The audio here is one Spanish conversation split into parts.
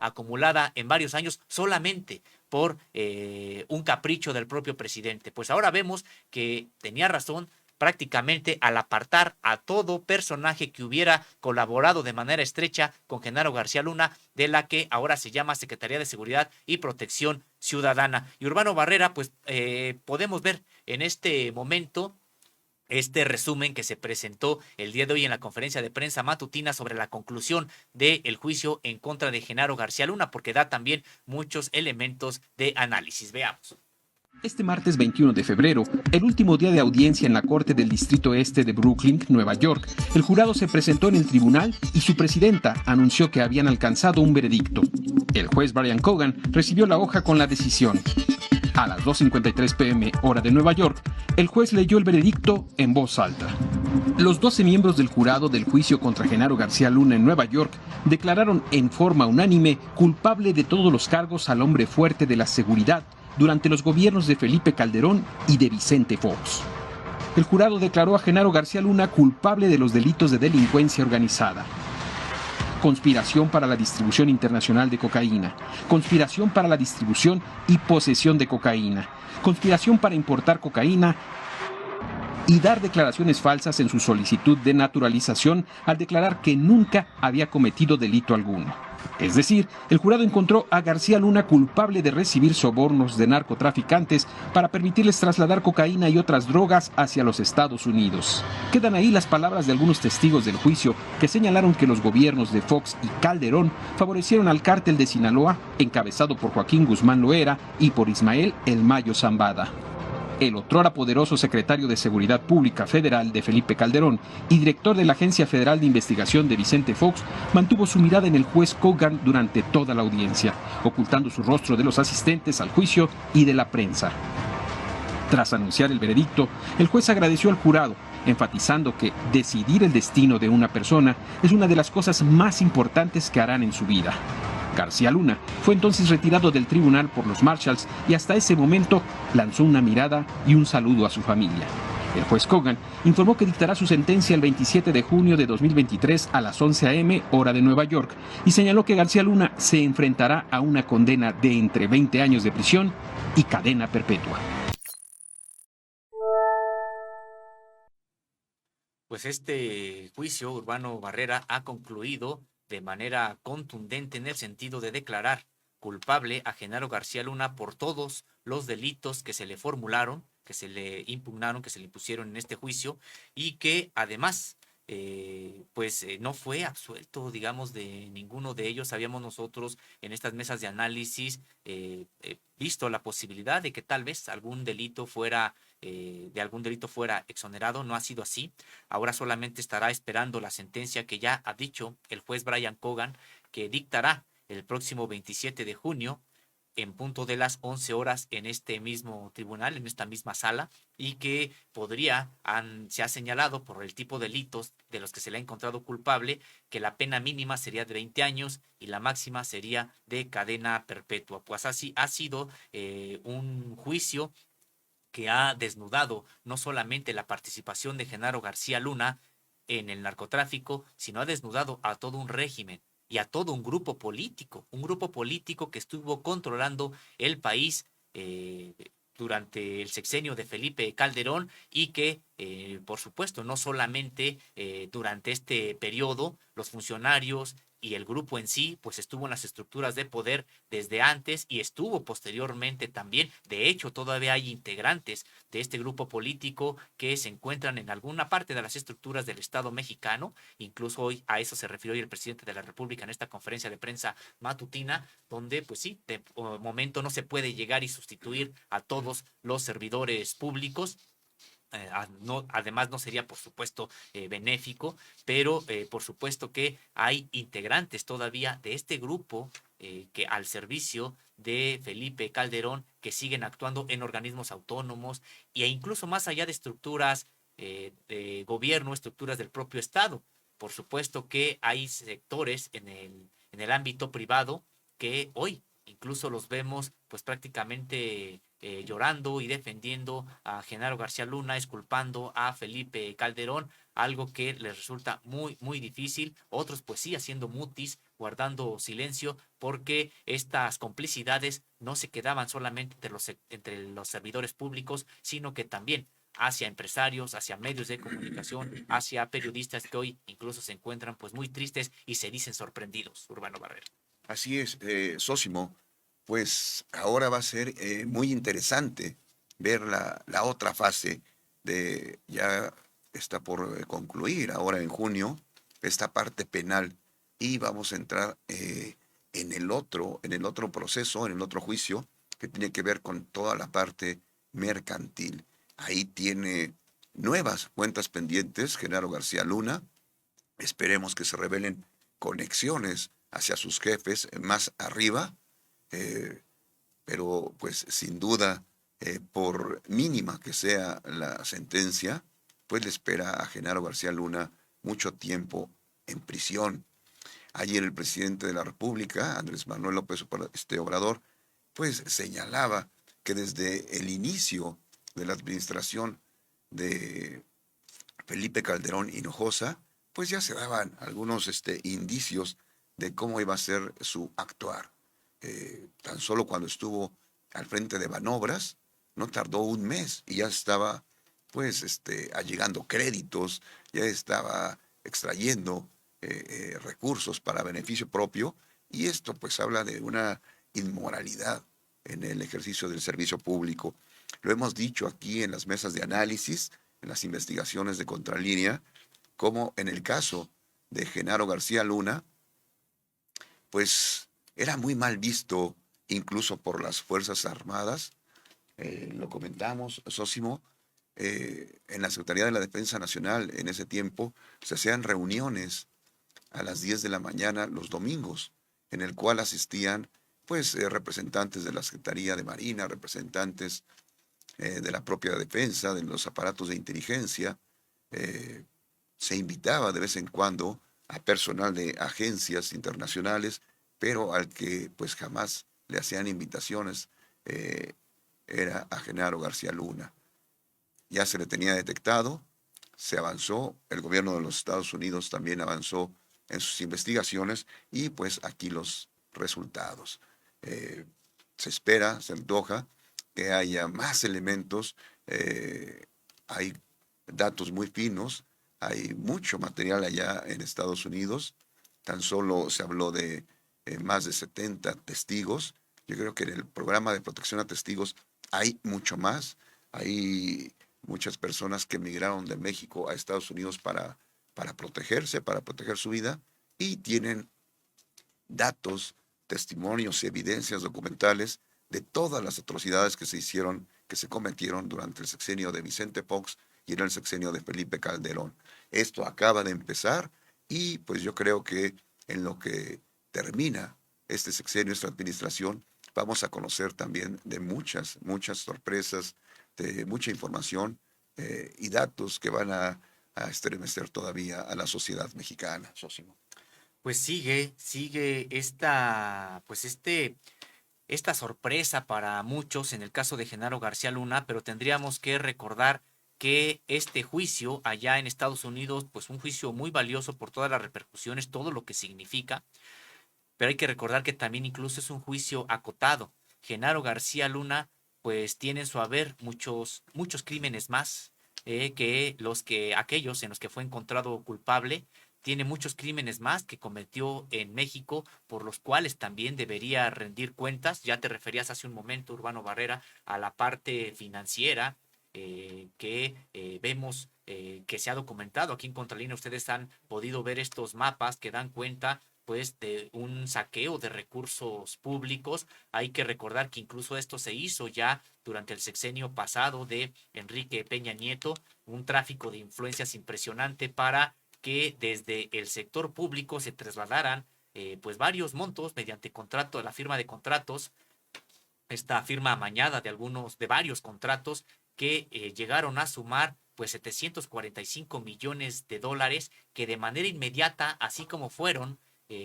acumulada en varios años solamente por un capricho del propio presidente. Pues ahora vemos que tenía razón prácticamente al apartar a todo personaje que hubiera colaborado de manera estrecha con Genaro García Luna, de la que ahora se llama Secretaría de Seguridad y Protección Ciudadana. Y Urbano Barrera, pues podemos ver en este momento este resumen que se presentó el día de hoy en la conferencia de prensa matutina sobre la conclusión del juicio en contra de Genaro García Luna, porque da también muchos elementos de análisis. Veamos. Este martes 21 de febrero, el último día de audiencia en la Corte del Distrito Este de Brooklyn, Nueva York, el jurado se presentó en el tribunal y su presidenta anunció que habían alcanzado un veredicto. El juez Brian Cogan recibió la hoja con la decisión. A las 2:53 p.m. hora de Nueva York, el juez leyó el veredicto en voz alta. Los 12 miembros del jurado del juicio contra Genaro García Luna en Nueva York declararon en forma unánime culpable de todos los cargos al hombre fuerte de la seguridad durante los gobiernos de Felipe Calderón y de Vicente Fox. El jurado declaró a Genaro García Luna culpable de los delitos de delincuencia organizada, conspiración para la distribución internacional de cocaína, conspiración para la distribución y posesión de cocaína, conspiración para importar cocaína y dar declaraciones falsas en su solicitud de naturalización al declarar que nunca había cometido delito alguno. Es decir, el jurado encontró a García Luna culpable de recibir sobornos de narcotraficantes para permitirles trasladar cocaína y otras drogas hacia los Estados Unidos. Quedan ahí las palabras de algunos testigos del juicio que señalaron que los gobiernos de Fox y Calderón favorecieron al cártel de Sinaloa, encabezado por Joaquín Guzmán Loera y por Ismael El Mayo Zambada. El otrora poderoso secretario de Seguridad Pública Federal de Felipe Calderón y director de la Agencia Federal de Investigación de Vicente Fox mantuvo su mirada en el juez Cogan durante toda la audiencia, ocultando su rostro de los asistentes al juicio y de la prensa. Tras anunciar el veredicto, el juez agradeció al jurado, enfatizando que decidir el destino de una persona es una de las cosas más importantes que harán en su vida. García Luna fue entonces retirado del tribunal por los Marshalls y hasta ese momento lanzó una mirada y un saludo a su familia. El juez Cogan informó que dictará su sentencia el 27 de junio de 2023 a las 11 a.m. hora de Nueva York y señaló que García Luna se enfrentará a una condena de entre 20 años de prisión y cadena perpetua. Pues este juicio, Urbano Barrera, ha concluido de manera contundente en el sentido de declarar culpable a Genaro García Luna por todos los delitos que se le formularon, que se le impugnaron, que se le impusieron en este juicio y que además no fue absuelto, digamos, de ninguno de ellos. Habíamos nosotros en estas mesas de análisis visto la posibilidad de que tal vez algún delito fuera exonerado. No ha sido así. Ahora solamente estará esperando la sentencia que ya ha dicho el juez Brian Cogan, que dictará el próximo 27 de junio en punto de las 11 horas en este mismo tribunal, en esta misma sala, y que se ha señalado por el tipo de delitos de los que se le ha encontrado culpable, que la pena mínima sería de 20 años y la máxima sería de cadena perpetua. Pues así ha sido un juicio que ha desnudado no solamente la participación de Genaro García Luna en el narcotráfico, sino ha desnudado a todo un régimen y a todo un grupo político que estuvo controlando el país durante el sexenio de Felipe Calderón y que, por supuesto, no solamente durante este periodo, los funcionarios y el grupo en sí, pues estuvo en las estructuras de poder desde antes y estuvo posteriormente también. De hecho, todavía hay integrantes de este grupo político que se encuentran en alguna parte de las estructuras del Estado mexicano. Incluso hoy a eso se refirió hoy el presidente de la República en esta conferencia de prensa matutina, donde pues sí, de momento no se puede llegar y sustituir a todos los servidores públicos. Además no sería por supuesto benéfico, pero por supuesto que hay integrantes todavía de este grupo que al servicio de Felipe Calderón que siguen actuando en organismos autónomos e incluso más allá de estructuras de gobierno, estructuras del propio Estado. Por supuesto que hay sectores en el ámbito privado que hoy incluso los vemos pues prácticamente llorando y defendiendo a Genaro García Luna, exculpando a Felipe Calderón, algo que les resulta muy, muy difícil. Otros pues sí haciendo mutis, guardando silencio, porque estas complicidades no se quedaban solamente entre los servidores públicos, sino que también hacia empresarios, hacia medios de comunicación, hacia periodistas que hoy incluso se encuentran pues muy tristes y se dicen sorprendidos, Urbano Barrera. Así es, Sósimo. Pues ahora va a ser muy interesante ver la otra fase ya está por concluir ahora en junio, esta parte penal, y vamos a entrar en el otro proceso, en el otro juicio, que tiene que ver con toda la parte mercantil. Ahí tiene nuevas cuentas pendientes Genaro García Luna. Esperemos que se revelen conexiones hacia sus jefes más arriba, eh, pero pues sin duda, por mínima que sea la sentencia, pues le espera a Genaro García Luna mucho tiempo en prisión. Ayer el presidente de la República, Andrés Manuel López Obrador, pues señalaba que desde el inicio de la administración de Felipe Calderón Hinojosa, pues ya se daban algunos indicios de cómo iba a ser su actuar. Tan solo cuando estuvo al frente de Banobras, no tardó un mes y ya estaba pues allegando créditos, ya estaba extrayendo recursos para beneficio propio, y esto pues habla de una inmoralidad en el ejercicio del servicio público. Lo hemos dicho aquí en las mesas de análisis, en las investigaciones de Contralínea, como en el caso de Genaro García Luna, pues era muy mal visto incluso por las Fuerzas Armadas. Lo comentamos, Sósimo, en la Secretaría de la Defensa Nacional en ese tiempo se hacían reuniones a las 10 de la mañana los domingos, en el cual asistían pues representantes de la Secretaría de Marina, representantes de la propia defensa, de los aparatos de inteligencia. eh, Se invitaba de vez en cuando a personal de agencias internacionales, pero al que pues jamás le hacían invitaciones eh, era a Genaro García Luna. Ya se le tenía detectado, se avanzó, el gobierno de los Estados Unidos también avanzó en sus investigaciones, y pues aquí los resultados. Eh, Se espera, se antoja que haya más elementos, hay datos muy finos, hay mucho material allá en Estados Unidos. Tan solo se habló de más de 70 testigos. Yo creo que en el programa de protección a testigos hay mucho más. Hay muchas personas que emigraron de México a Estados Unidos para protegerse, para proteger su vida, y tienen datos, testimonios, evidencias documentales de todas las atrocidades que se hicieron, que se cometieron durante el sexenio de Vicente Fox y en el sexenio de Felipe Calderón. Esto acaba de empezar, y pues yo creo que en lo que termina este sexenio, esta administración, vamos a conocer también de muchas, muchas sorpresas, de mucha información y datos que van a estremecer todavía a la sociedad mexicana, Sósimo. Pues sigue esta sorpresa para muchos en el caso de Genaro García Luna, pero tendríamos que recordar que este juicio allá en Estados Unidos, pues un juicio muy valioso por todas las repercusiones, todo lo que significa, pero hay que recordar que también incluso es un juicio acotado. Genaro García Luna, pues tiene en su haber muchos crímenes más que aquellos en los que fue encontrado culpable. Tiene muchos crímenes más que cometió en México, por los cuales también debería rendir cuentas. Ya te referías hace un momento, Urbano Barrera, a la parte financiera que vemos que se ha documentado aquí en Contralínea. Ustedes han podido ver estos mapas que dan cuenta pues de un saqueo de recursos públicos. Hay que recordar que incluso esto se hizo ya durante el sexenio pasado de Enrique Peña Nieto, un tráfico de influencias impresionante para que desde el sector público se trasladaran pues varios montos mediante contrato, la firma de contratos, esta firma amañada de varios contratos que llegaron a sumar pues 745 millones de dólares que de manera inmediata, así como fueron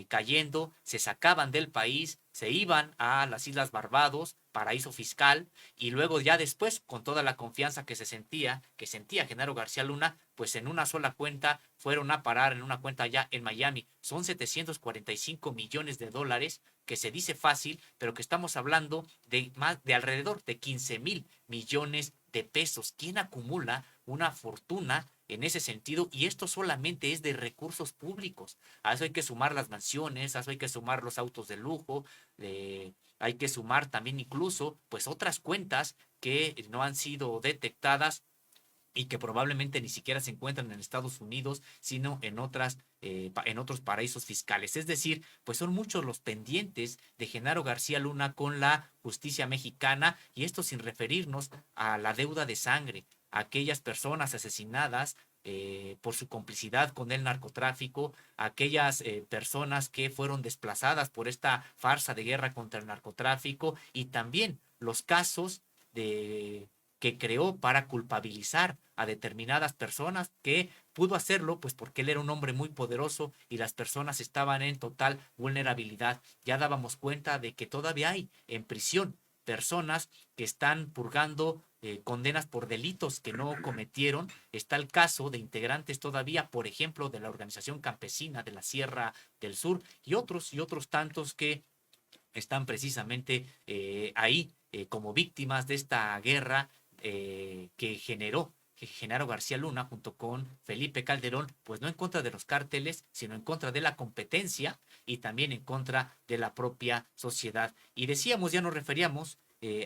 cayendo, se sacaban del país, se iban a las Islas Barbados, paraíso fiscal, y luego ya después, con toda la confianza que sentía Genaro García Luna, pues en una sola cuenta fueron a parar en una cuenta allá en Miami. Son 745 millones de dólares, que se dice fácil, pero que estamos hablando de más de alrededor de 15,000 millones de pesos. ¿Quién acumula una fortuna en ese sentido? Y esto solamente es de recursos públicos. A eso hay que sumar las mansiones, a eso hay que sumar los autos de lujo, hay que sumar también incluso pues otras cuentas que no han sido detectadas y que probablemente ni siquiera se encuentran en Estados Unidos, sino en otros paraísos fiscales. Es decir, pues son muchos los pendientes de Genaro García Luna con la justicia mexicana, y esto sin referirnos a la deuda de sangre, a aquellas personas asesinadas por su complicidad con el narcotráfico, aquellas personas que fueron desplazadas por esta farsa de guerra contra el narcotráfico, y también los casos de que creó para culpabilizar a determinadas personas, que pudo hacerlo pues porque él era un hombre muy poderoso y las personas estaban en total vulnerabilidad. Ya dábamos cuenta de que todavía hay en prisión personas que están purgando condenas por delitos que no cometieron. Está el caso de integrantes todavía, por ejemplo, de la organización campesina de la Sierra del Sur, y otros tantos que están precisamente ahí como víctimas de esta guerra que Genaro García Luna junto con Felipe Calderón, pues no en contra de los cárteles, sino en contra de la competencia y también en contra de la propia sociedad. Y decíamos, ya nos referíamos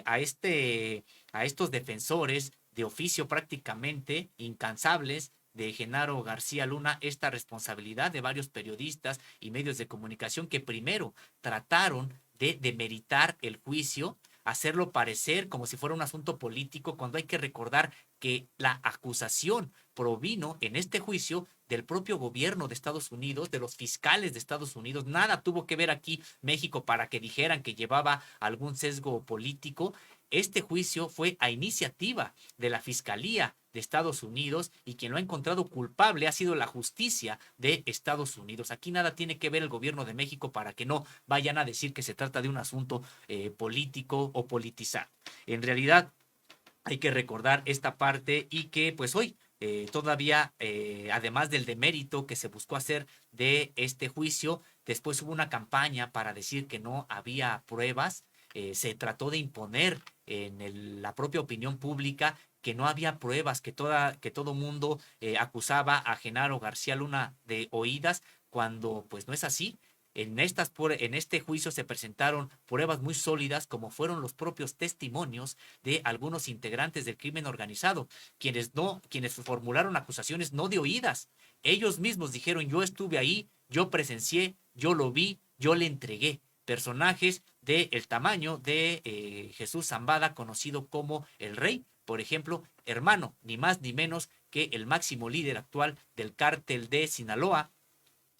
a estos defensores de oficio prácticamente incansables de Genaro García Luna, esta responsabilidad de varios periodistas y medios de comunicación que primero trataron de demeritar el juicio, hacerlo parecer como si fuera un asunto político, cuando hay que recordar que la acusación provino en este juicio del propio gobierno de Estados Unidos, de los fiscales de Estados Unidos. Nada tuvo que ver aquí México para que dijeran que llevaba algún sesgo político. Este juicio fue a iniciativa de la Fiscalía de Estados Unidos, y quien lo ha encontrado culpable ha sido la justicia de Estados Unidos. Aquí nada tiene que ver el gobierno de México para que no vayan a decir que se trata de un asunto político o politizado. En realidad hay que recordar esta parte, y que pues hoy todavía, además del demérito que se buscó hacer de este juicio, después hubo una campaña para decir que no había pruebas. Se trató de imponer en la propia opinión pública que no había pruebas, que todo mundo acusaba a Genaro García Luna de oídas, cuando pues no es así. En este juicio se presentaron pruebas muy sólidas, como fueron los propios testimonios de algunos integrantes del crimen organizado, quienes formularon acusaciones no de oídas. Ellos mismos dijeron: yo estuve ahí, yo presencié, yo lo vi, yo le entregué. Personajes del tamaño de Jesús Zambada, conocido como el Rey, por ejemplo, hermano ni más ni menos que el máximo líder actual del cártel de Sinaloa,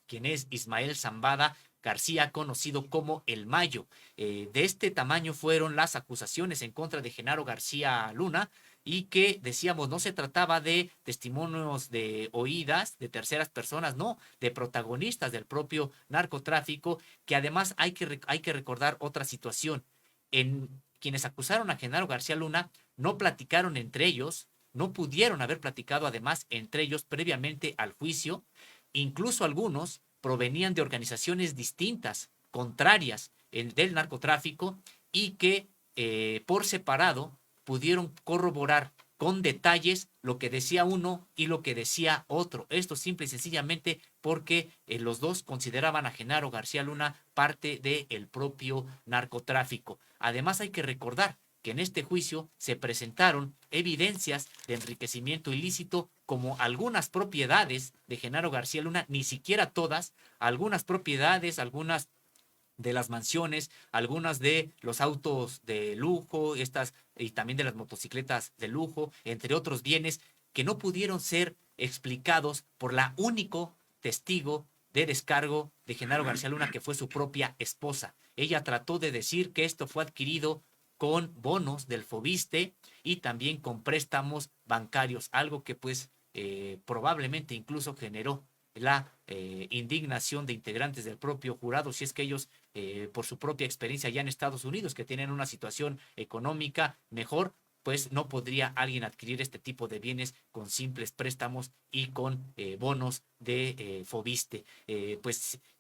quien es Ismael Zambada García, conocido como El Mayo. De este tamaño fueron las acusaciones en contra de Genaro García Luna, y que decíamos, no se trataba de testimonios de oídas de terceras personas, no, de protagonistas del propio narcotráfico, que además hay que recordar otra situación. En quienes acusaron a Genaro García Luna no platicaron entre ellos, no pudieron haber platicado además entre ellos previamente al juicio. Incluso algunos provenían de organizaciones distintas, contrarias del narcotráfico, y que por separado pudieron corroborar con detalles lo que decía uno y lo que decía otro. Esto simple y sencillamente porque los dos consideraban a Genaro García Luna parte del propio narcotráfico. Además, hay que recordar que en este juicio se presentaron evidencias de enriquecimiento ilícito, como algunas propiedades de Genaro García Luna, ni siquiera todas, algunas propiedades, algunas de las mansiones, algunas de los autos de lujo, y también de las motocicletas de lujo, entre otros bienes que no pudieron ser explicados por la único testigo de descargo de Genaro García Luna, que fue su propia esposa. Ella trató de decir que esto fue adquirido con bonos del Fobiste y también con préstamos bancarios, algo que pues probablemente incluso generó la indignación de integrantes del propio jurado, si es que ellos, por su propia experiencia ya en Estados Unidos, que tienen una situación económica mejor, pues no podría alguien adquirir este tipo de bienes con simples préstamos y con bonos de Fobiste.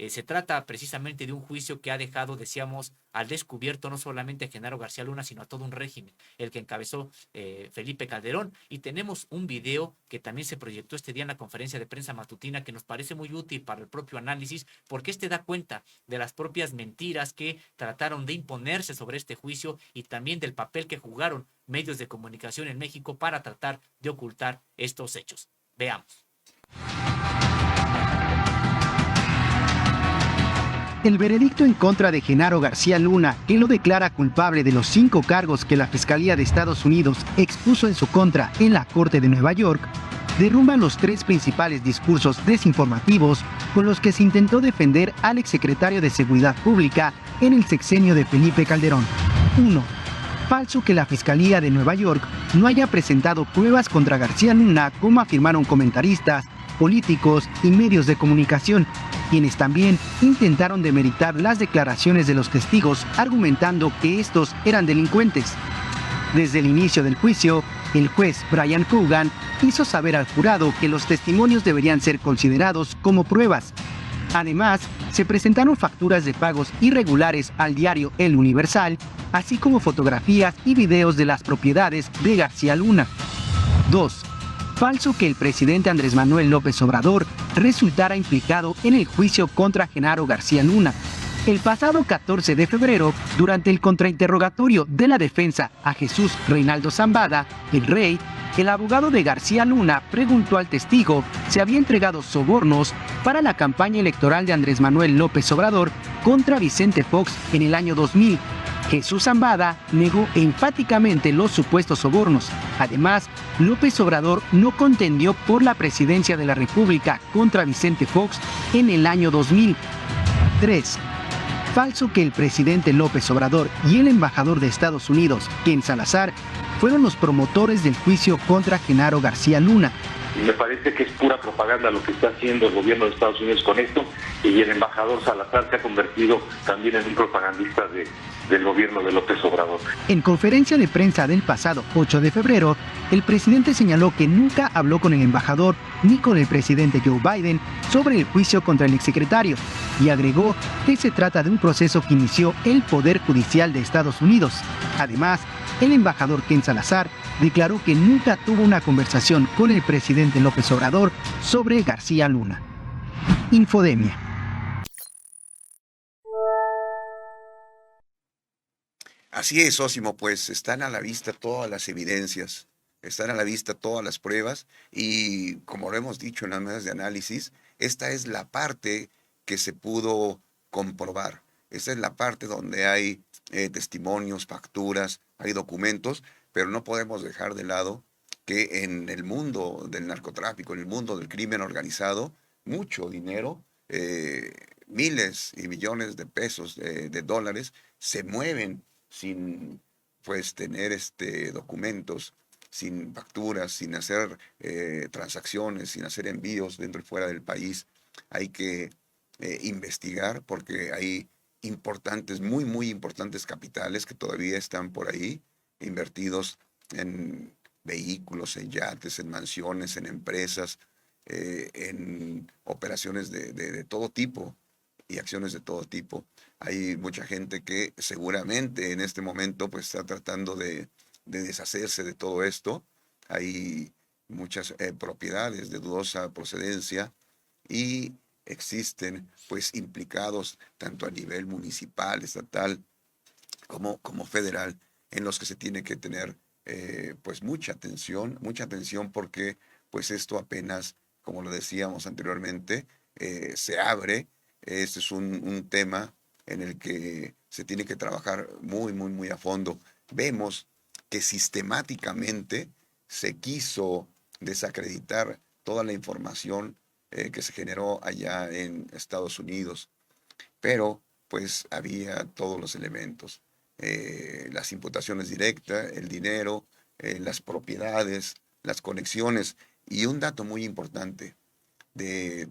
Se trata precisamente de un juicio que ha dejado, decíamos, al descubierto no solamente a Genaro García Luna, sino a todo un régimen, el que encabezó Felipe Calderón. Y tenemos un video que también se proyectó este día en la conferencia de prensa matutina, que nos parece muy útil para el propio análisis, porque este da cuenta de las propias mentiras que trataron de imponerse sobre este juicio y también del papel que jugaron medios de comunicación en México para tratar de ocultar estos hechos. Veamos. El veredicto en contra de Genaro García Luna, que lo declara culpable de los 5 cargos que la Fiscalía de Estados Unidos expuso en su contra en la Corte de Nueva York, derrumba los 3 principales discursos desinformativos con los que se intentó defender al exsecretario de Seguridad Pública en el sexenio de Felipe Calderón. 1. Falso que la Fiscalía de Nueva York no haya presentado pruebas contra García Luna, como afirmaron comentaristas, políticos y medios de comunicación, quienes también intentaron demeritar las declaraciones de los testigos, argumentando que estos eran delincuentes. Desde el inicio del juicio, el juez Brian Cogan hizo saber al jurado que los testimonios deberían ser considerados como pruebas. Además, se presentaron facturas de pagos irregulares al diario El Universal, así como fotografías y videos de las propiedades de García Luna. 2. Falso que el presidente Andrés Manuel López Obrador resultara implicado en el juicio contra Genaro García Luna. El pasado 14 de febrero, durante el contrainterrogatorio de la defensa a Jesús Reinaldo Zambada, el Rey, el abogado de García Luna preguntó al testigo si había entregado sobornos para la campaña electoral de Andrés Manuel López Obrador contra Vicente Fox en el año 2000. Jesús Zambada negó enfáticamente los supuestos sobornos. Además, López Obrador no contendió por la presidencia de la República contra Vicente Fox en el año 2000. 3. Falso que el presidente López Obrador y el embajador de Estados Unidos, Ken Salazar, fueron los promotores del juicio contra Genaro García Luna. Me parece que es pura propaganda lo que está haciendo el gobierno de Estados Unidos con esto, y el embajador Salazar se ha convertido también en un propagandista del gobierno de López Obrador. En conferencia de prensa del pasado 8 de febrero, el presidente señaló que nunca habló con el embajador ni con el presidente Joe Biden sobre el juicio contra el exsecretario, y agregó que se trata de un proceso que inició el Poder Judicial de Estados Unidos. Además, el embajador Ken Salazar declaró que nunca tuvo una conversación con el presidente López Obrador sobre García Luna. Infodemia. Así es, Sósimo, pues están a la vista todas las evidencias, están a la vista todas las pruebas y, como lo hemos dicho en las mesas de análisis, esta es la parte que se pudo comprobar. Esta es la parte donde hay testimonios, facturas, hay documentos, pero no podemos dejar de lado que en el mundo del narcotráfico, en el mundo del crimen organizado, mucho dinero, miles y millones de pesos, de dólares, se mueven sin pues tener documentos, sin facturas, sin hacer transacciones, sin hacer envíos dentro y fuera del país. Hay que investigar porque hay importantes, muy, muy importantes capitales que todavía están por ahí, invertidos en vehículos, en yates, en mansiones, en empresas, en operaciones de todo tipo y acciones de todo tipo. Hay mucha gente que seguramente en este momento pues está tratando de deshacerse de todo esto. Hay muchas propiedades de dudosa procedencia y existen pues implicados tanto a nivel municipal, estatal como federal, en los que se tiene que tener pues mucha atención porque pues esto apenas, como lo decíamos anteriormente, se abre. Este es un tema en el que se tiene que trabajar muy, muy, muy a fondo. Vemos que sistemáticamente se quiso desacreditar toda la información que se generó allá en Estados Unidos, pero pues había todos los elementos, las imputaciones directas, el dinero, las propiedades, las conexiones, y un dato muy importante, de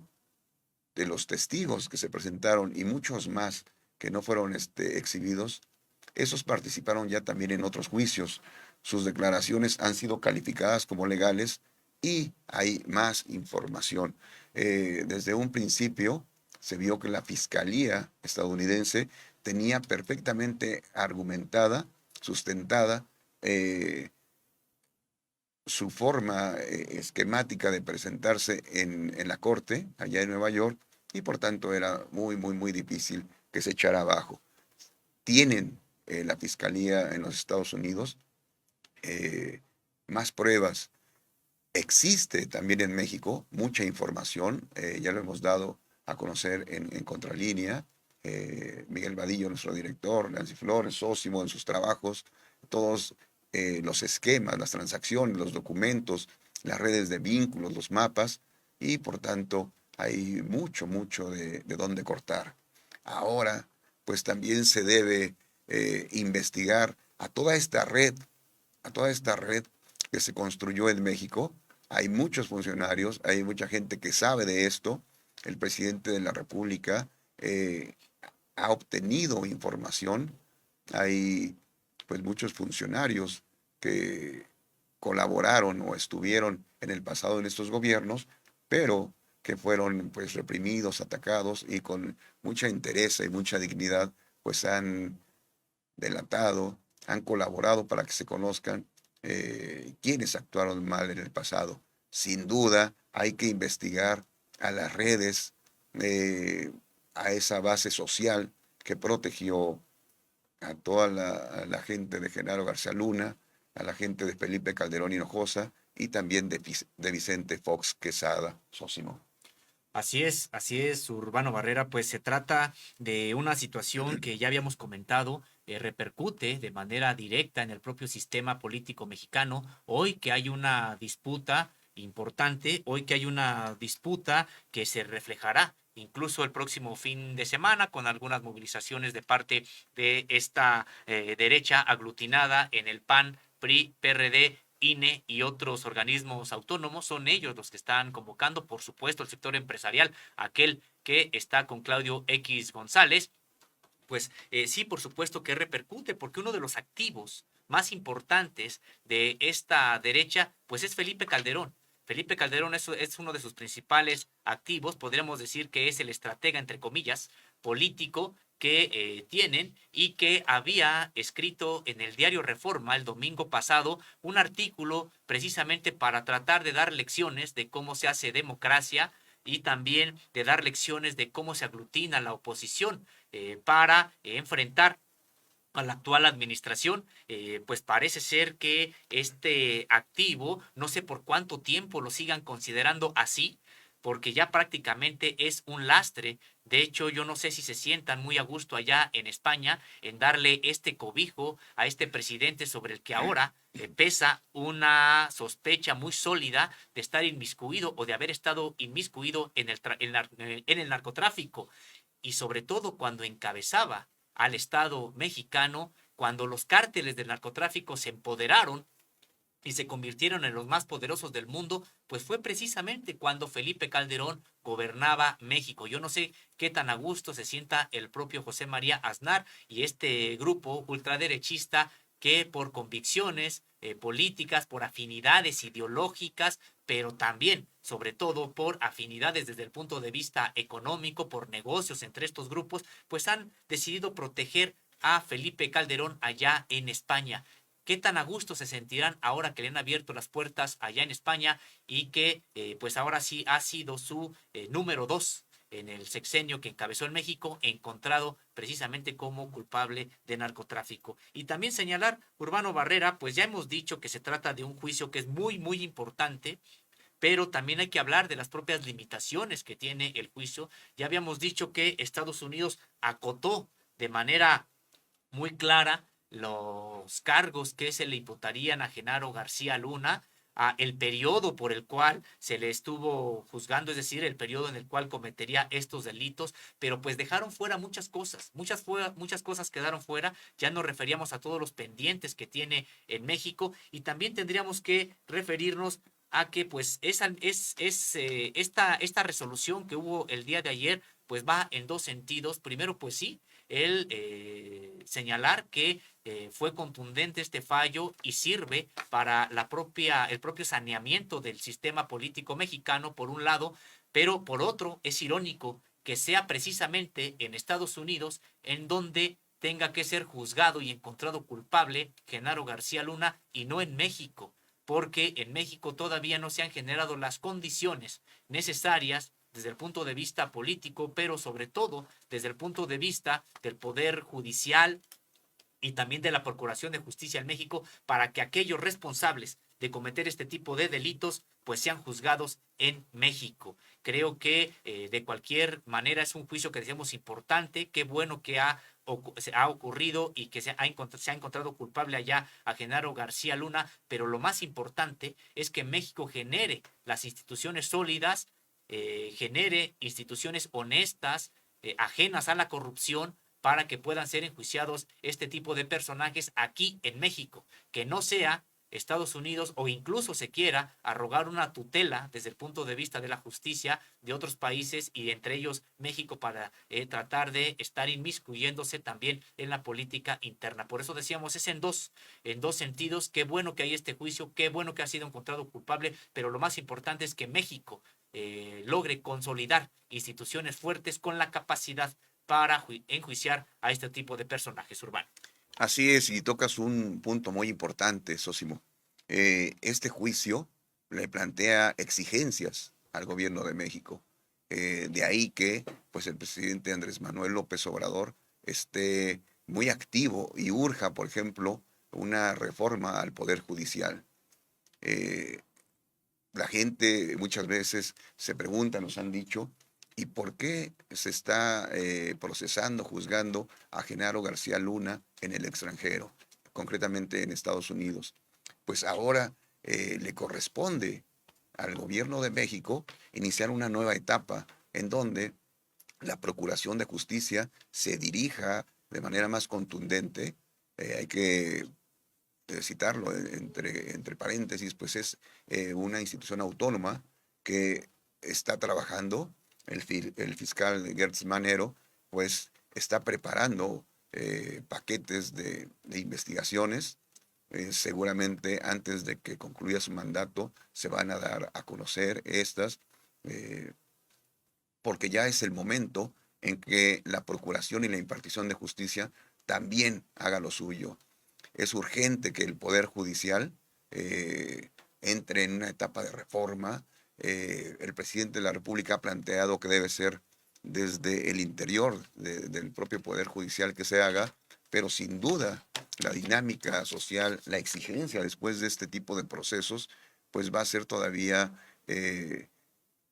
de los testigos que se presentaron y muchos más que no fueron exhibidos, esos participaron ya también en otros juicios. Sus declaraciones han sido calificadas como legales y hay más información. Desde un principio se vio que la Fiscalía estadounidense tenía perfectamente argumentada, sustentada, su forma esquemática de presentarse en la corte allá en Nueva York, y por tanto era muy, muy, muy difícil que se echara abajo. Tienen la Fiscalía en los Estados Unidos más pruebas. Existe también en México mucha información, ya lo hemos dado a conocer en Contralínea. Miguel Vadillo, nuestro director, Nancy Flores, Sósimo en sus trabajos, todos los esquemas, las transacciones, los documentos, las redes de vínculos, los mapas, y por tanto hay mucho, mucho de dónde cortar. Ahora, pues también se debe investigar a toda esta red que se construyó en México. Hay muchos funcionarios, hay mucha gente que sabe de esto. El presidente de la República ha obtenido información. Hay pues muchos funcionarios que colaboraron o estuvieron en el pasado en estos gobiernos, pero que fueron pues reprimidos, atacados, y con mucha entereza y mucha dignidad pues han delatado, han colaborado para que se conozcan quienes actuaron mal en el pasado. Sin duda hay que investigar a las redes, a esa base social que protegió a toda la gente de Genaro García Luna, a la gente de Felipe Calderón Hinojosa y también de Vicente Fox Quesada, Sósimo. Así es, Urbano Barrera, pues se trata de una situación que ya habíamos comentado, repercute de manera directa en el propio sistema político mexicano. Hoy que hay una disputa importante, hoy que hay una disputa que se reflejará incluso el próximo fin de semana con algunas movilizaciones de parte de esta derecha aglutinada en el PAN, PRI, PRD, INE y otros organismos autónomos. Son ellos los que están convocando, por supuesto, el sector empresarial, aquel que está con Claudio X González. Pues sí, por supuesto que repercute, porque uno de los activos más importantes de esta derecha, pues es Felipe Calderón. Felipe Calderón es uno de sus principales activos, podríamos decir que es el estratega, entre comillas, político que tienen, y que había escrito en el diario Reforma el domingo pasado un artículo precisamente para tratar de dar lecciones de cómo se hace democracia y también de dar lecciones de cómo se aglutina la oposición para enfrentar a la actual administración. Pues parece ser que este activo, no sé por cuánto tiempo lo sigan considerando así, porque ya prácticamente es un lastre. De hecho, yo no sé si se sientan muy a gusto allá en España en darle este cobijo a este presidente sobre el que ahora pesa una sospecha muy sólida de estar inmiscuido o de haber estado inmiscuido en el narcotráfico, y sobre todo cuando encabezaba al Estado mexicano, cuando los cárteles del narcotráfico se empoderaron y se convirtieron en los más poderosos del mundo, pues fue precisamente cuando Felipe Calderón gobernaba México. Yo no sé qué tan a gusto se sienta el propio José María Aznar y este grupo ultraderechista que por convicciones políticas, por afinidades ideológicas, pero también, sobre todo, por afinidades desde el punto de vista económico, por negocios entre estos grupos, pues han decidido proteger a Felipe Calderón allá en España. ¿Qué tan a gusto se sentirán ahora que le han abierto las puertas allá en España y que pues ahora sí ha sido su número 2 en el sexenio que encabezó en México, encontrado precisamente como culpable de narcotráfico? Y también señalar, Urbano Barrera, pues ya hemos dicho que se trata de un juicio que es muy, muy importante, pero también hay que hablar de las propias limitaciones que tiene el juicio. Ya habíamos dicho que Estados Unidos acotó de manera muy clara los cargos que se le imputarían a Genaro García Luna, a el periodo por el cual se le estuvo juzgando, es decir, el periodo en el cual cometería estos delitos, pero pues dejaron fuera muchas cosas, muchas cosas quedaron fuera. Ya nos referíamos a todos los pendientes que tiene en México, y también tendríamos que referirnos a que pues esta resolución que hubo el día de ayer pues va en dos sentidos. Primero, pues sí, el señalar que fue contundente este fallo y sirve para el propio saneamiento del sistema político mexicano, por un lado, pero por otro, es irónico que sea precisamente en Estados Unidos en donde tenga que ser juzgado y encontrado culpable Genaro García Luna y no en México, porque en México todavía no se han generado las condiciones necesarias desde el punto de vista político, pero sobre todo desde el punto de vista del Poder Judicial y también de la Procuración de Justicia en México, para que aquellos responsables de cometer este tipo de delitos pues sean juzgados en México. Creo que de cualquier manera es un juicio que decimos importante. Qué bueno que se ha ocurrido y que se ha encontrado culpable allá a Genaro García Luna, pero lo más importante es que México genere las instituciones sólidas, genere instituciones honestas, ajenas a la corrupción, para que puedan ser enjuiciados este tipo de personajes aquí en México, que no sea Estados Unidos o incluso se quiera arrogar una tutela desde el punto de vista de la justicia de otros países y entre ellos México para tratar de estar inmiscuyéndose también en la política interna. Por eso decíamos, es en dos sentidos. Qué bueno que hay este juicio, qué bueno que ha sido encontrado culpable, pero lo más importante es que México logre consolidar instituciones fuertes con la capacidad para enjuiciar a este tipo de personajes urbanos. Así es, y tocas un punto muy importante, Sósimo. Este juicio le plantea exigencias al gobierno de México. De ahí que pues, el presidente Andrés Manuel López Obrador esté muy activo y urja, por ejemplo, una reforma al Poder Judicial. La gente muchas veces se pregunta, nos han dicho, ¿y por qué se está procesando, juzgando a Genaro García Luna en el extranjero, concretamente en Estados Unidos? Pues ahora le corresponde al gobierno de México iniciar una nueva etapa en donde la Procuración de Justicia se dirija de manera más contundente. Hay que citarlo entre paréntesis, pues es una institución autónoma que está trabajando. El fiscal Gertz Manero pues está preparando paquetes de investigaciones. Seguramente antes de que concluya su mandato se van a dar a conocer estas, porque ya es el momento en que la procuración y la impartición de justicia también haga lo suyo. Es urgente que el Poder Judicial entre en una etapa de reforma. El presidente de la República ha planteado que debe ser desde el interior del propio Poder Judicial que se haga, pero sin duda la dinámica social, la exigencia después de este tipo de procesos, pues va a ser todavía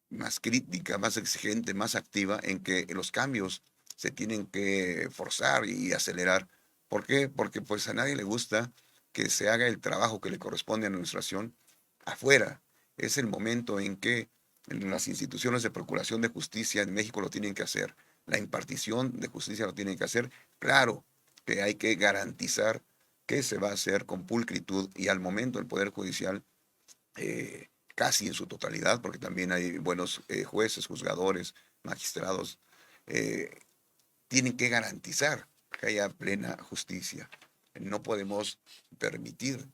más crítica, más exigente, más activa, en que los cambios se tienen que forzar y acelerar. ¿Por qué? Porque pues a nadie le gusta que se haga el trabajo que le corresponde a la administración afuera. Es el momento en que las instituciones de procuración de justicia en México lo tienen que hacer. La impartición de justicia lo tienen que hacer. Claro que hay que garantizar que se va a hacer con pulcritud y al momento el Poder Judicial casi en su totalidad, porque también hay buenos jueces, juzgadores, magistrados, tienen que garantizar que haya plena justicia. No podemos permitir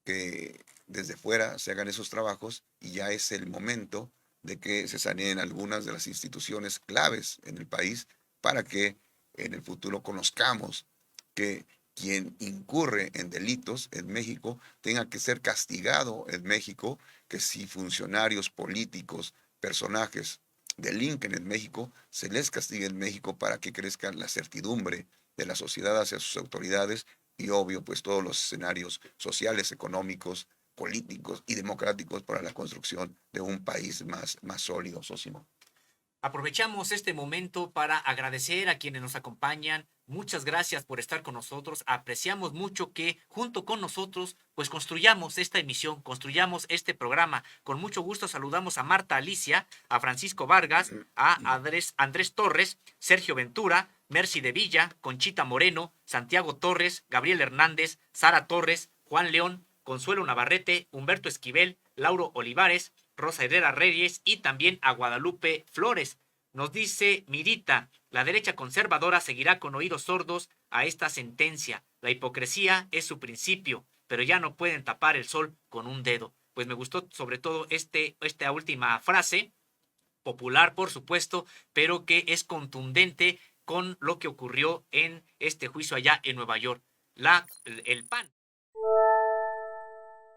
que desde fuera se hagan esos trabajos y ya es el momento de que se saneen algunas de las instituciones claves en el país para que en el futuro conozcamos que quien incurre en delitos en México tenga que ser castigado en México, que si funcionarios políticos, personajes delinquen en México, se les castigue en México para que crezca la certidumbre de la sociedad hacia sus autoridades y obvio pues todos los escenarios sociales, económicos, políticos y democráticos para la construcción de un país más sólido, Sósimo. Aprovechamos este momento para agradecer a quienes nos acompañan. Muchas gracias por estar con nosotros. Apreciamos mucho que junto con nosotros pues construyamos esta emisión, construyamos este programa. Con mucho gusto saludamos a Marta Alicia, a Francisco Vargas, a Andrés Torres, Sergio Ventura, Mercy de Villa, Conchita Moreno, Santiago Torres, Gabriel Hernández, Sara Torres, Juan León, Consuelo Navarrete, Humberto Esquivel, Lauro Olivares, Rosa Herrera Reyes y también a Guadalupe Flores. Nos dice Mirita, la derecha conservadora seguirá con oídos sordos a esta sentencia. La hipocresía es su principio, pero ya no pueden tapar el sol con un dedo. Pues me gustó sobre todo esta última frase, popular por supuesto, pero que es contundente con lo que ocurrió en este juicio allá en Nueva York. El PAN